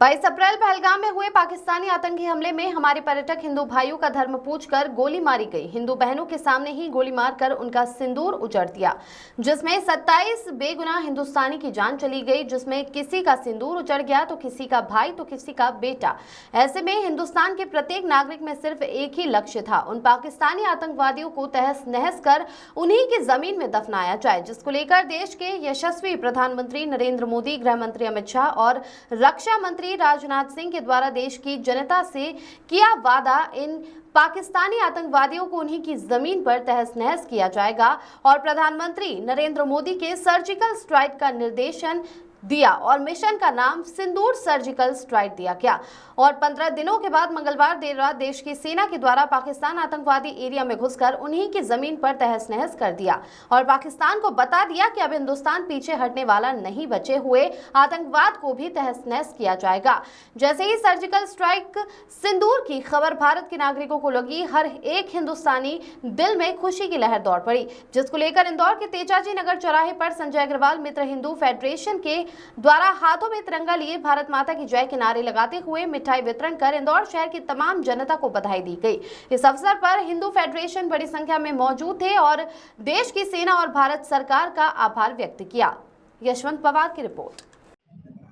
22 अप्रैल पहलगाम में हुए पाकिस्तानी आतंकी हमले में हमारे पर्यटक हिंदू भाइयों का धर्म पूछकर गोली मारी गई। हिंदू बहनों के सामने ही गोली मारकर उनका सिंदूर उजड़ दिया, जिसमें 27 बेगुनाह हिंदुस्तानी की जान चली गई, जिसमें किसी का सिंदूर उजड़ गया तो किसी का भाई तो किसी का बेटा। ऐसे में हिंदुस्तान के प्रत्येक नागरिक में सिर्फ एक ही लक्ष्य था, उन पाकिस्तानी आतंकवादियों को तहस नहस कर उन्हीं की जमीन में दफनाया जाए, जिसको लेकर देश के यशस्वी प्रधानमंत्री नरेंद्र मोदी, गृह मंत्री अमित शाह और रक्षा मंत्री राजनाथ सिंह के द्वारा देश की जनता से किया वादा, इन पाकिस्तानी आतंकवादियों को उन्हीं की जमीन पर तहस नहस किया जाएगा। और प्रधानमंत्री नरेंद्र मोदी के सर्जिकल स्ट्राइक का निर्देशन दिया और मिशन का नाम सिंदूर सर्जिकल स्ट्राइक दिया गया। और 15 दिनों के बाद मंगलवार देर रात देश की सेना के द्वारा पाकिस्तान आतंकवादी एरिया में घुसकर उन्हीं की जमीन पर तहस नहस कर दिया और पाकिस्तान को बता दिया कि अब हिंदुस्तान पीछे हटने वाला नहीं, बचे हुए आतंकवाद को भी तहस नहस किया जाएगा। जैसे ही सर्जिकल स्ट्राइक सिंदूर की खबर भारत के नागरिकों को लगी, हर एक हिंदुस्तानी दिल में खुशी की लहर दौड़ पड़ी, जिसको लेकर इंदौर के तेजाजी नगर चौराहे पर संजय अग्रवाल मित्र हिंदू फेडरेशन के द्वारा हाथों में तिरंगा लिए भारत माता की जय के नारे लगाते हुए मिठाई वितरण कर इंदौर शहर की तमाम जनता को बधाई दी गई। इस अवसर पर हिंदू फेडरेशन बड़ी संख्या में मौजूद थे और देश की सेना और भारत सरकार का आभार व्यक्त किया। यशवंत पवार की रिपोर्ट।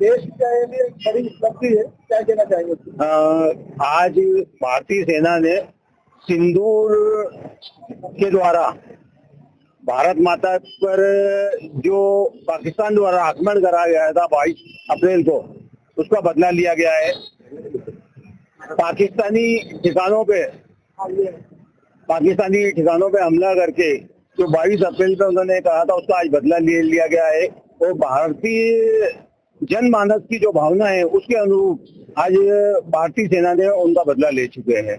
देश के लिए बड़ी उपलब्धि है, क्या कहना चाहेंगे? आज भारतीय सेना ने सिंदूर के द्वारा भारत माता पर जो पाकिस्तान द्वारा आक्रमण करा गया था 22 अप्रैल को, उसका बदला लिया गया है। पाकिस्तानी ठिकानों पे हमला करके जो 22 अप्रैल पे उन्होंने कहा था, उसका आज बदला लिया गया है। और भारतीय जनमानस की जो भावना है, उसके अनुरूप आज भारतीय सेना ने उनका बदला ले चुके हैं।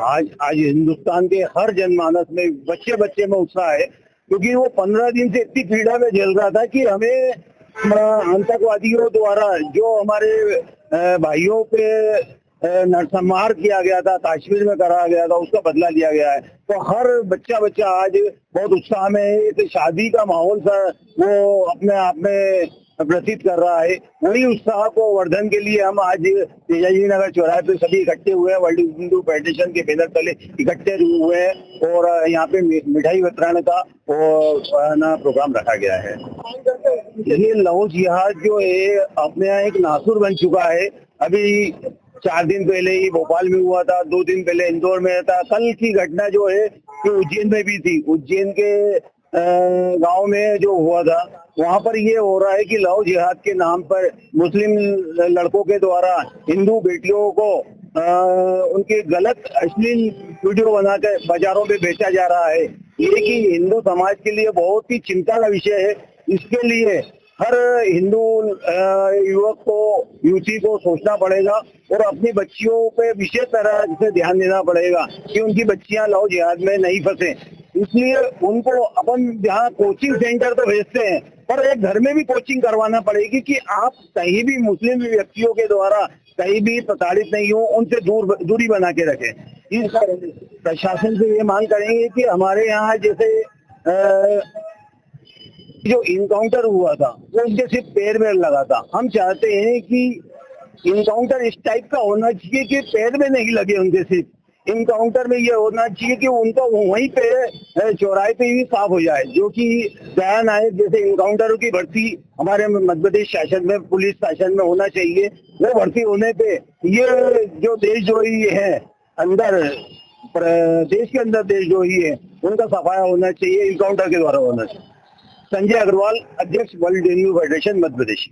आज हिंदुस्तान के हर जनमानस में बच्चे में उत्साह है, क्योंकि वो 15 दिन से इतनी पीड़ा में झेल रहा था कि हमें आतंकवादियों द्वारा जो हमारे भाइयों पे नरसंहार किया गया था, कश्मीर में करा गया था, उसका बदला लिया गया है। तो हर बच्चा आज बहुत उत्साह में है। एक शादी का माहौल सा वो अपने आप में व्यतीत कर रहा है। वही उत्साह को वर्धन के लिए हम आज तेजाजी नगर चौराहे पे सभी इकट्ठे हुए हैं। वर्ल्ड हिंदू फेडरेशन के बैनर तले इकट्ठे हुए हैं और यहाँ पे मिठाई वितरण का प्रोग्राम रखा गया है। ये लव जिहाद जो है अपने यहाँ एक नासुर बन चुका है। अभी 4 दिन पहले ही भोपाल में हुआ था, 2 दिन पहले इंदौर में था। कल की घटना जो है कि उज्जैन में भी थी। उज्जैन के गांव में जो हुआ था, वहां पर ये हो रहा है कि लव जिहाद के नाम पर मुस्लिम लड़कों के द्वारा हिंदू बेटियों को उनके गलत अश्लील वीडियो बनाकर बाजारों में बेचा जा रहा है। ये कि हिंदू समाज के लिए बहुत ही चिंता का विषय है। इसके लिए हर हिंदू युवक को, युवती को सोचना पड़ेगा और अपनी बच्चियों पे विशेष तरह से ध्यान देना पड़ेगा कि उनकी बच्चियां लव जिहाद में नहीं फंसे। इसलिए उनको अपन जहाँ कोचिंग सेंटर तो भेजते हैं, पर एक घर में भी कोचिंग करवाना पड़ेगी कि आप कहीं भी मुस्लिम व्यक्तियों के द्वारा कहीं भी प्रताड़ित नहीं हो, उनसे दूरी बना के रखें। इस प्रशासन से ये मांग करेंगे कि हमारे यहाँ जैसे जो इनकाउंटर हुआ था वो उनके सिर्फ पैर में लगा था। हम चाहते हैं कि इनकाउंटर इस टाइप का होना चाहिए कि पैर में नहीं लगे उनके सिर्फ। इनकाउंटर में ये होना चाहिए कि उनका वहीं पे चौराहे पे ही साफ हो जाए, जो कि दया नायक जैसे इनकाउंटरों की भर्ती हमारे मध्य प्रदेश शासन में, पुलिस शासन में होना चाहिए। वो भर्ती होने पे ये जो देशद्रोही है अंदर, देश के अंदर देशद्रोही है, उनका सफाया होना चाहिए, इनकाउंटर के द्वारा होना चाहिए। संजय अग्रवाल, अध्यक्ष वर्ल्ड हिंदू फेडरेशन मध्य प्रदेश।